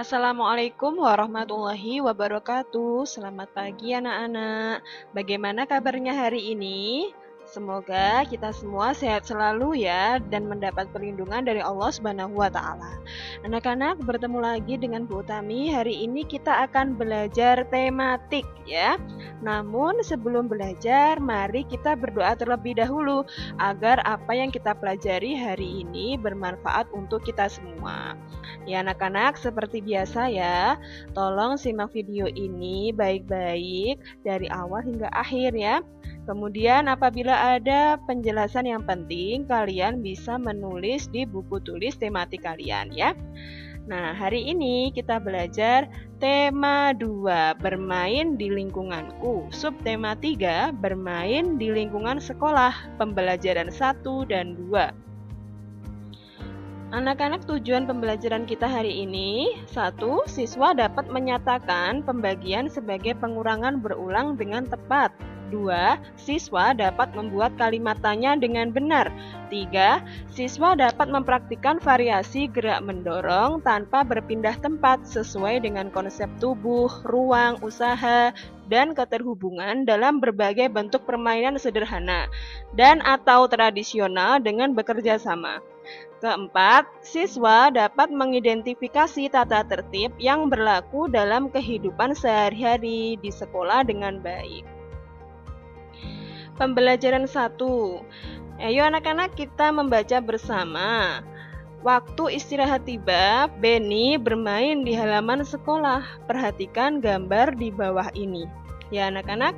Assalamualaikum warahmatullahi wabarakatuh. Selamat pagi anak-anak. Bagaimana kabarnya hari ini? Semoga kita semua sehat selalu ya dan mendapat perlindungan dari Allah Subhanahu wa taala. Anak-anak, bertemu lagi dengan Bu Utami. Hari ini kita akan belajar tematik ya. Namun sebelum belajar, mari kita berdoa terlebih dahulu agar apa yang kita pelajari hari ini bermanfaat untuk kita semua. Ya anak-anak, seperti biasa ya, tolong simak video ini baik-baik dari awal hingga akhir ya. Kemudian apabila ada penjelasan yang penting, kalian bisa menulis di buku tulis tematik kalian ya. Nah, hari ini kita belajar tema 2, bermain di lingkunganku. Subtema 3, bermain di lingkungan sekolah, pembelajaran 1 dan 2. Anak-anak, tujuan pembelajaran kita hari ini: 1. Siswa dapat menyatakan pembagian sebagai pengurangan berulang dengan tepat. 2. Siswa dapat membuat kalimat tanya dengan benar. 3. Siswa dapat mempraktikkan variasi gerak mendorong tanpa berpindah tempat sesuai dengan konsep tubuh, ruang, usaha, dan keterhubungan dalam berbagai bentuk permainan sederhana dan atau tradisional dengan bekerja sama. Keempat, siswa dapat mengidentifikasi tata tertib yang berlaku dalam kehidupan sehari-hari di sekolah dengan baik. Pembelajaran 1. Ayo anak-anak, kita membaca bersama. Waktu istirahat tiba, Benny bermain di halaman sekolah. Perhatikan gambar di bawah ini. Ya anak-anak,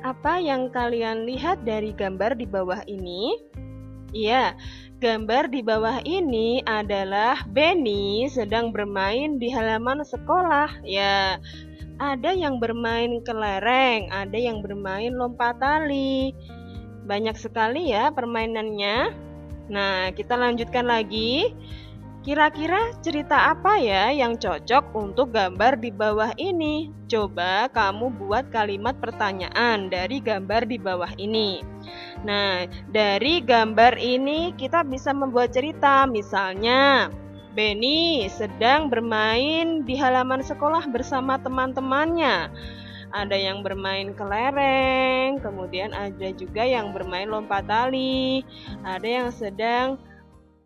apa yang kalian lihat dari gambar di bawah ini? Iya, gambar di bawah ini adalah Benny sedang bermain di halaman sekolah. Ya, ada yang bermain kelereng, ada yang bermain lompat tali. Banyak sekali ya permainannya. Nah, kita lanjutkan lagi. Kira-kira cerita apa ya yang cocok untuk gambar di bawah ini? Coba kamu buat kalimat pertanyaan dari gambar di bawah ini. Nah, dari gambar ini kita bisa membuat cerita. Misalnya, Benny sedang bermain di halaman sekolah bersama teman-temannya. Ada yang bermain kelereng, kemudian ada juga yang bermain lompat tali, ada yang sedang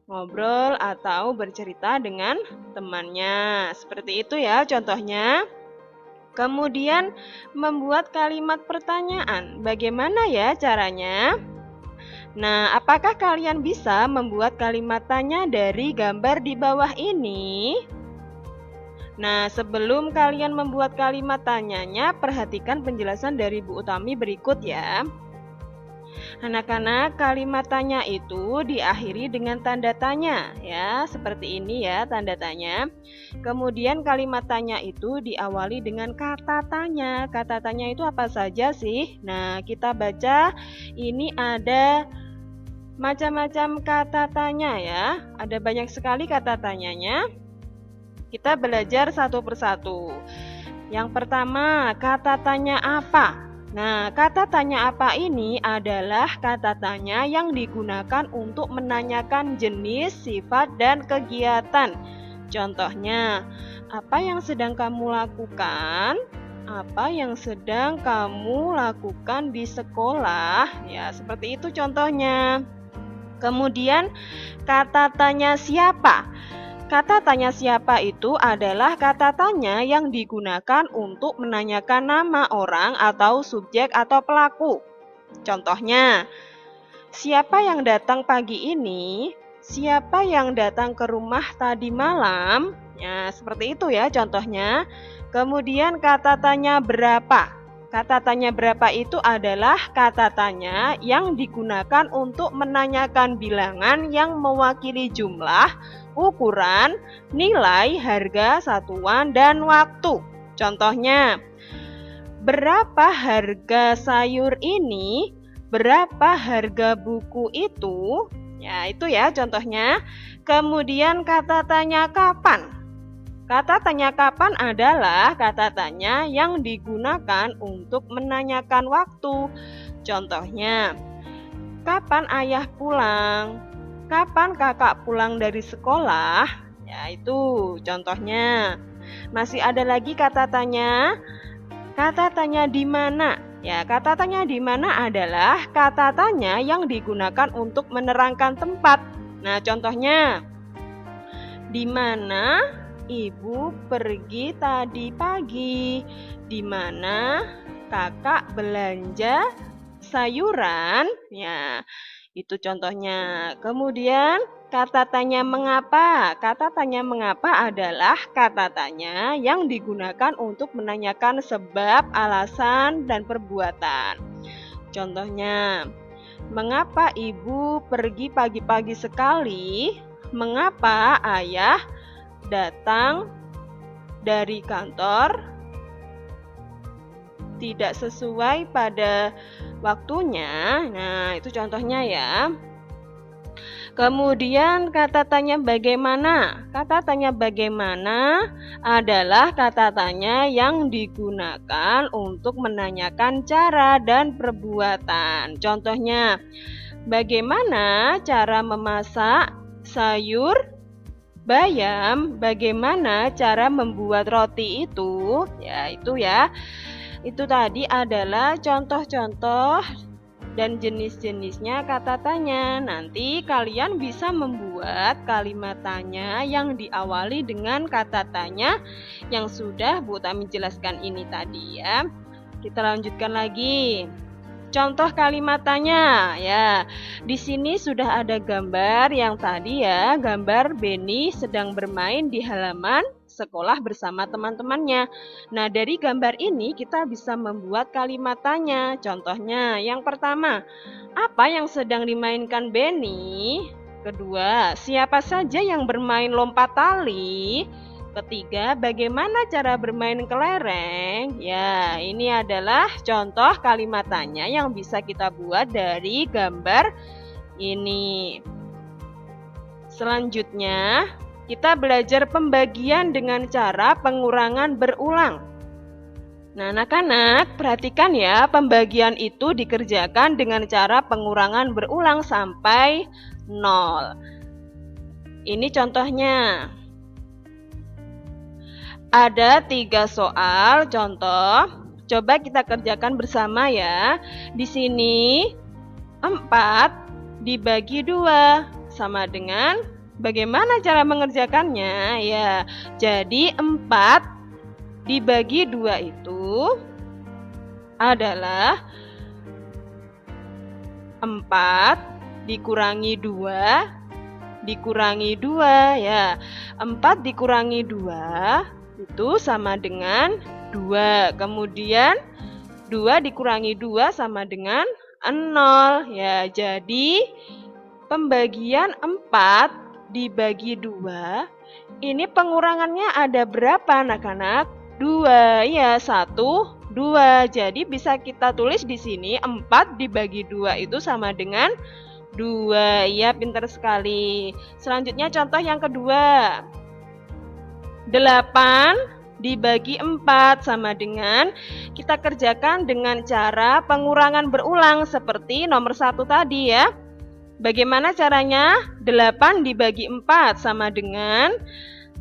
ngobrol atau bercerita dengan temannya. Seperti itu ya contohnya. Kemudian membuat kalimat pertanyaan. Bagaimana ya caranya? Nah, apakah kalian bisa membuat kalimat tanya dari gambar di bawah ini? Nah, sebelum kalian membuat kalimat tanyanya, perhatikan penjelasan dari Bu Utami berikut ya. Anak-anak, kalimat tanya itu diakhiri dengan tanda tanya ya, seperti ini ya tanda tanya. Kemudian kalimat tanya itu diawali dengan kata tanya. Kata tanya itu apa saja sih? Nah, kita baca ini ada macam-macam kata tanya ya. Ada banyak sekali kata tanyanya. Kita belajar satu persatu. Yang pertama, kata tanya apa? Nah, kata tanya apa ini adalah kata tanya yang digunakan untuk menanyakan jenis, sifat, dan kegiatan. Contohnya, apa yang sedang kamu lakukan? Apa yang sedang kamu lakukan di sekolah? Ya, seperti itu contohnya. Kemudian, kata tanya siapa? Kata tanya siapa itu adalah kata tanya yang digunakan untuk menanyakan nama orang atau subjek atau pelaku. Contohnya, siapa yang datang pagi ini? Siapa yang datang ke rumah tadi malam? Ya, seperti itu ya contohnya. Kemudian kata tanya berapa? Kata tanya berapa itu adalah kata tanya yang digunakan untuk menanyakan bilangan yang mewakili jumlah, ukuran, nilai, harga, satuan, dan waktu. Contohnya, berapa harga sayur ini? Berapa harga buku itu? Ya, itu ya contohnya. Kemudian kata tanya kapan? Kata tanya kapan adalah kata tanya yang digunakan untuk menanyakan waktu. Contohnya, kapan ayah pulang? Kapan kakak pulang dari sekolah? Ya, itu contohnya. Masih ada lagi kata tanya. Kata tanya di mana? Ya, kata tanya di mana adalah kata tanya yang digunakan untuk menerangkan tempat. Nah, contohnya, di mana ibu pergi tadi pagi? Di mana kakak belanja sayuran? Ya, itu contohnya. Kemudian kata tanya mengapa. Kata tanya mengapa adalah kata tanya yang digunakan untuk menanyakan sebab, alasan, dan perbuatan. Contohnya, mengapa ibu pergi pagi-pagi sekali? Mengapa ayah datang dari kantor tidak sesuai pada waktunya? Nah, itu contohnya ya. Kemudian kata tanya bagaimana. Kata tanya bagaimana adalah kata tanya yang digunakan untuk menanyakan cara dan perbuatan. Contohnya, bagaimana cara memasak sayur bayam? Bagaimana cara membuat roti itu? Ya, itu ya. Itu tadi adalah contoh-contoh dan jenis-jenisnya kata tanya. Nanti kalian bisa membuat kalimat tanya yang diawali dengan kata tanya yang sudah Bu Tami jelaskan ini tadi ya. Kita lanjutkan lagi. Contoh kalimat tanya ya. Di sini sudah ada gambar yang tadi ya, gambar Beni sedang bermain di halaman sekolah bersama teman-temannya. Nah, dari gambar ini kita bisa membuat kalimat tanya. Contohnya, yang pertama, apa yang sedang dimainkan Beni? Kedua, siapa saja yang bermain lompat tali? Ketiga, bagaimana cara bermain kelereng? Ya, ini adalah contoh kalimat tanya yang bisa kita buat dari gambar ini. Selanjutnya, kita belajar pembagian dengan cara pengurangan berulang. Nah, anak-anak, perhatikan ya, pembagian itu dikerjakan dengan cara pengurangan berulang sampai 0. Ini contohnya. Ada 3 soal contoh. Coba kita kerjakan bersama ya. Di sini 4 dibagi 2 sama dengan bagaimana cara mengerjakannya? Ya, jadi 4 dibagi 2 itu adalah 4 dikurangi 2 dikurangi 2 ya. 4 dikurangi 2 itu sama dengan 2. Kemudian 2 dikurangi 2 sama dengan 0 ya. Jadi pembagian 4 dibagi 2 ini pengurangannya ada berapa anak-anak? 2 ya, 1, 2. Jadi bisa kita tulis di sini 4 dibagi 2 itu sama dengan 2. Ya, pintar sekali. Selanjutnya contoh yang kedua. 8 dibagi 4 sama dengan, kita kerjakan dengan cara pengurangan berulang seperti nomor 1 tadi ya. Bagaimana caranya? 8 dibagi 4 sama dengan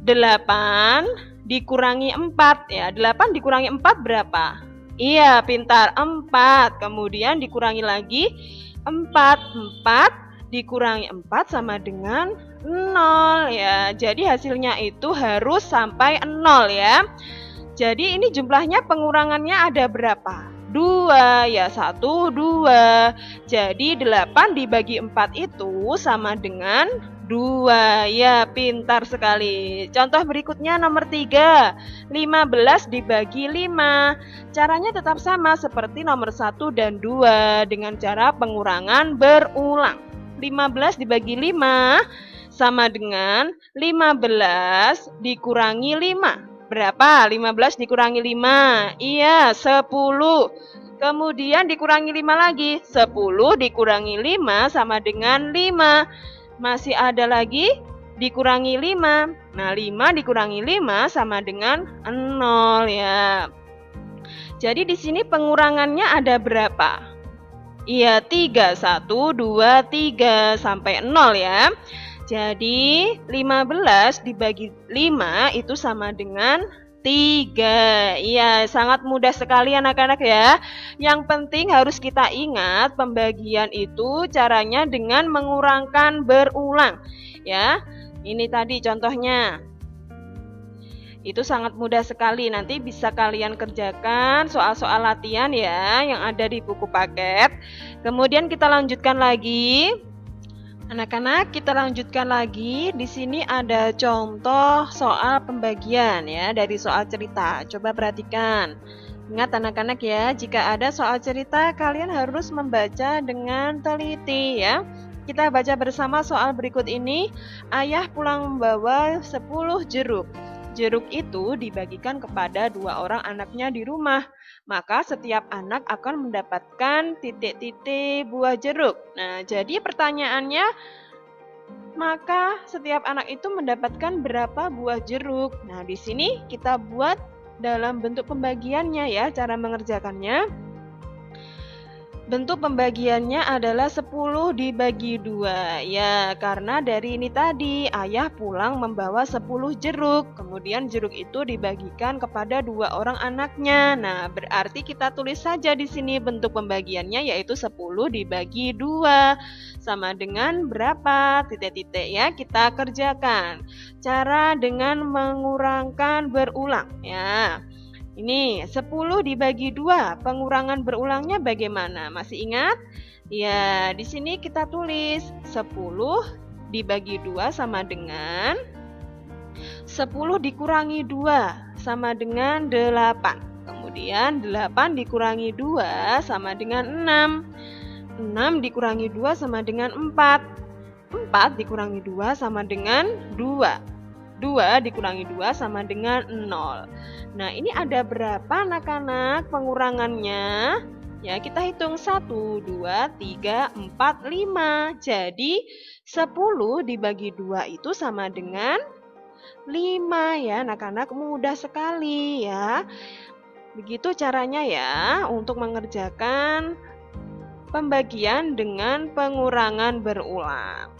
8 dikurangi 4 ya. 8 dikurangi 4 berapa? Iya, pintar, 4. Kemudian dikurangi lagi 4. 4 dikurangi 4 sama dengan 0 ya. Jadi hasilnya itu harus sampai 0 ya. Jadi ini jumlahnya pengurangannya ada berapa? 2 ya, 1, 2. Jadi 8 dibagi 4 itu sama dengan 2 ya, pintar sekali. Contoh berikutnya nomor 3. 15 dibagi 5. Caranya tetap sama seperti nomor 1 dan 2 dengan cara pengurangan berulang. 15 dibagi 5 sama dengan 15 dikurangi 5. Berapa? 15 dikurangi 5. Iya, 10. Kemudian dikurangi 5 lagi. 10 dikurangi 5 sama dengan 5. Masih ada lagi dikurangi 5. Nah, 5 dikurangi 5 sama dengan 0 ya. Jadi di sini pengurangannya ada berapa? Iya, 3, 1, 2, 3 sampai 0 ya. Jadi 15 dibagi 5 itu sama dengan 3. Iya, sangat mudah sekali anak-anak ya. Yang penting harus kita ingat pembagian itu caranya dengan mengurangkan berulang. Ya, ini tadi contohnya. Itu sangat mudah sekali, nanti bisa kalian kerjakan soal-soal latihan ya yang ada di buku paket. Kemudian kita lanjutkan lagi. Anak-anak, kita lanjutkan lagi. Di sini ada contoh soal pembagian ya dari soal cerita. Coba perhatikan. Ingat anak-anak ya, jika ada soal cerita kalian harus membaca dengan teliti ya. Kita baca bersama soal berikut ini. Ayah pulang membawa 10 jeruk. Jeruk itu dibagikan kepada 2 orang anaknya di rumah. Maka setiap anak akan mendapatkan titik-titik buah jeruk. Nah, jadi pertanyaannya, maka setiap anak itu mendapatkan berapa buah jeruk? Nah, di sini kita buat dalam bentuk pembagiannya ya, cara mengerjakannya. Bentuk pembagiannya adalah 10 dibagi 2. Ya, karena dari ini tadi, ayah pulang membawa 10 jeruk. Kemudian jeruk itu dibagikan kepada 2 orang anaknya. Nah, berarti kita tulis saja di sini bentuk pembagiannya yaitu 10 dibagi 2. Sama dengan berapa? Titik-titik ya, kita kerjakan. Cara dengan mengurangkan berulang ya. Ini 10 dibagi 2, pengurangan berulangnya bagaimana? Masih ingat? Ya, di sini kita tulis 10 dibagi 2 sama dengan 10 dikurangi 2 sama dengan 8. Kemudian 8 dikurangi 2 sama dengan 6. 6 dikurangi 2 sama dengan 4. 4 dikurangi 2 sama dengan 2. 2 dikurangi 2 sama dengan 0. Nah, ini ada berapa anak-anak pengurangannya? Ya, kita hitung 1, 2, 3, 4, 5. Jadi, 10 dibagi 2 itu sama dengan 5 ya, anak-anak, mudah sekali ya. Begitu caranya ya untuk mengerjakan pembagian dengan pengurangan berulang.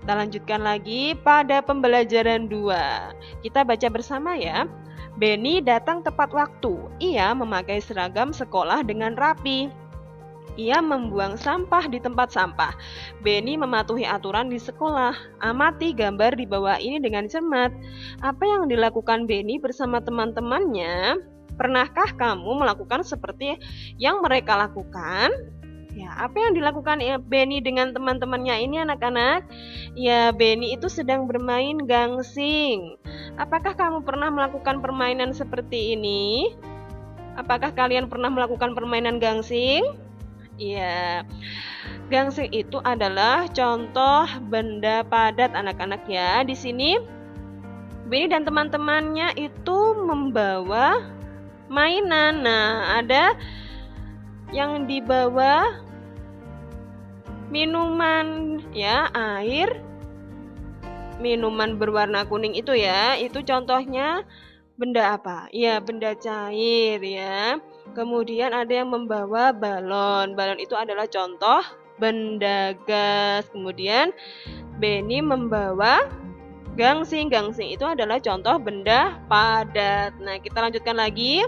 Kita lanjutkan lagi pada pembelajaran 2. Kita baca bersama ya. Benny datang tepat waktu. Ia memakai seragam sekolah dengan rapi. Ia membuang sampah di tempat sampah. Benny mematuhi aturan di sekolah. Amati gambar di bawah ini dengan cermat. Apa yang dilakukan Benny bersama teman-temannya? Pernahkah kamu melakukan seperti yang mereka lakukan? Ya, apa yang dilakukan Benny dengan teman-temannya ini anak-anak? Ya, Benny itu sedang bermain gangsing. Apakah kamu pernah melakukan permainan seperti ini? Apakah kalian pernah melakukan permainan gangsing? Ya, gangsing itu adalah contoh benda padat anak-anak ya. Di sini Benny dan teman-temannya itu membawa mainan. Nah, ada yang dibawa minuman ya, air, minuman berwarna kuning itu ya, itu contohnya benda apa? Ya, benda cair ya. Kemudian ada yang membawa balon. Balon itu adalah contoh benda gas. Kemudian Benny membawa gangsing. Gangsing itu adalah contoh benda padat. Nah, kita lanjutkan lagi.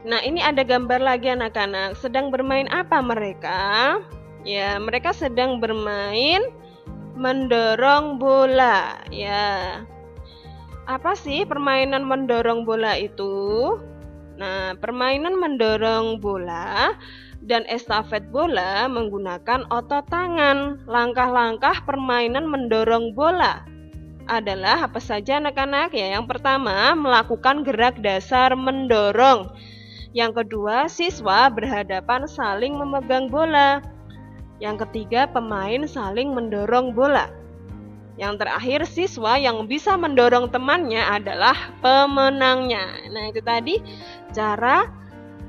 Nah, ini ada gambar lagi anak-anak. Sedang bermain apa mereka? Ya, mereka sedang bermain mendorong bola. Ya. Apa sih permainan mendorong bola itu? Nah, permainan mendorong bola dan estafet bola menggunakan otot tangan. Langkah-langkah permainan mendorong bola adalah apa saja anak-anak? Ya, yang pertama, melakukan gerak dasar mendorong. Yang kedua, siswa berhadapan saling memegang bola. Yang ketiga, pemain saling mendorong bola. Yang terakhir, siswa yang bisa mendorong temannya adalah pemenangnya. Nah, itu tadi cara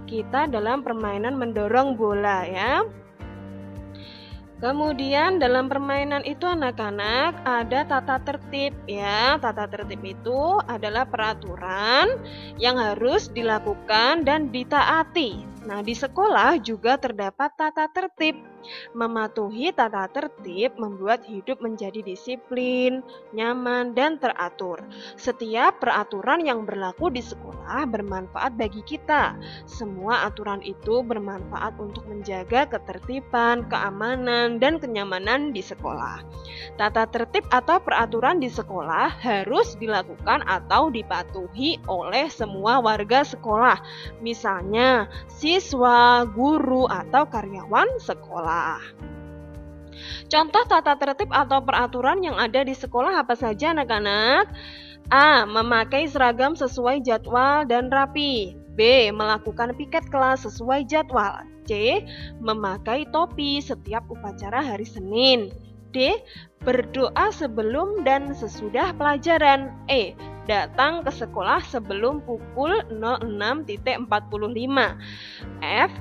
kita dalam permainan mendorong bola ya. Kemudian dalam permainan itu anak-anak ada tata tertib ya. Tata tertib itu adalah peraturan yang harus dilakukan dan ditaati Nah, di sekolah juga terdapat tata tertib. Mematuhi tata tertib membuat hidup menjadi disiplin, nyaman, dan teratur. Setiap peraturan yang berlaku di sekolah bermanfaat bagi kita. Semua aturan itu bermanfaat untuk menjaga ketertiban, keamanan, dan kenyamanan di sekolah. Tata tertib atau peraturan di sekolah harus dilakukan atau dipatuhi oleh semua warga sekolah. Misalnya, siswa, guru, atau karyawan sekolah. Contoh tata tertib atau peraturan yang ada di sekolah apa saja anak-anak? A. Memakai seragam sesuai jadwal dan rapi. B. Melakukan piket kelas sesuai jadwal. C. Memakai topi setiap upacara hari Senin. D. Berdoa sebelum dan sesudah pelajaran. E. Datang ke sekolah sebelum pukul 06.45. F.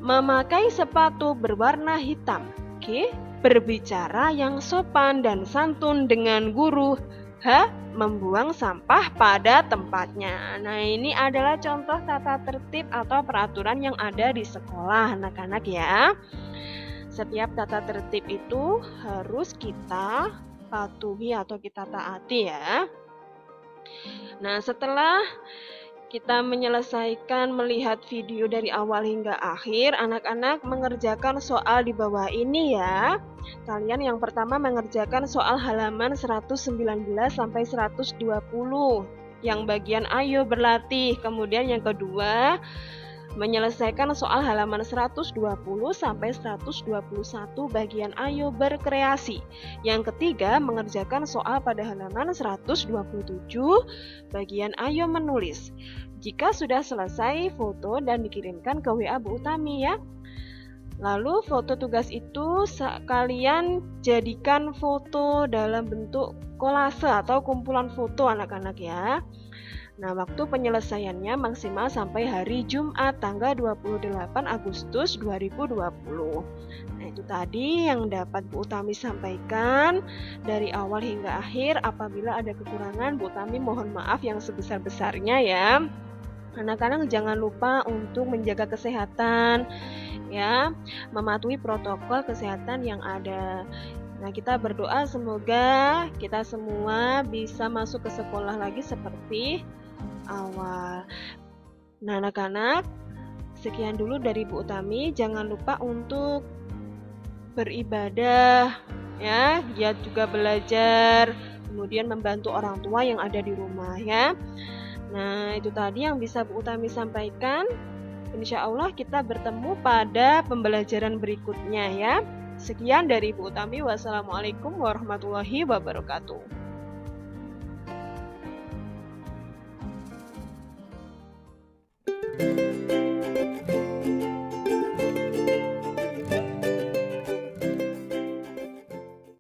Memakai sepatu berwarna hitam. G. Berbicara yang sopan dan santun dengan guru. H. Membuang sampah pada tempatnya. Nah, ini adalah contoh tata tertib atau peraturan yang ada di sekolah anak-anak ya. Setiap tata tertib itu harus kita patuhi atau kita taati ya. Nah, setelah kita menyelesaikan melihat video dari awal hingga akhir, anak-anak mengerjakan soal di bawah ini ya. Kalian yang pertama mengerjakan soal halaman 119 sampai 120 yang bagian ayo berlatih. Kemudian yang kedua menyelesaikan soal halaman 120 sampai 121 bagian ayo berkreasi. Yang ketiga mengerjakan soal pada halaman 127 bagian ayo menulis. Jika sudah selesai, foto dan dikirimkan ke WA Bu Utami ya. Lalu foto tugas itu kalian jadikan foto dalam bentuk kolase atau kumpulan foto anak-anak ya. Nah, waktu penyelesaiannya maksimal sampai hari Jumat tanggal 28 Agustus 2020. Nah, itu tadi yang dapat Bu Utami sampaikan dari awal hingga akhir. Apabila ada kekurangan, Bu Utami mohon maaf yang sebesar-besarnya ya. Anak-anak jangan lupa untuk menjaga kesehatan ya, mematuhi protokol kesehatan yang ada. Nah, kita berdoa semoga kita semua bisa masuk ke sekolah lagi seperti awal. Nah, anak-anak, sekian dulu dari Bu Utami. Jangan lupa untuk beribadah ya, giat juga belajar, kemudian membantu orang tua yang ada di rumah ya. Nah, itu tadi yang bisa Bu Utami sampaikan. Insya Allah kita bertemu pada pembelajaran berikutnya ya. Sekian dari Bu Utami. Wassalamualaikum warahmatullahi wabarakatuh.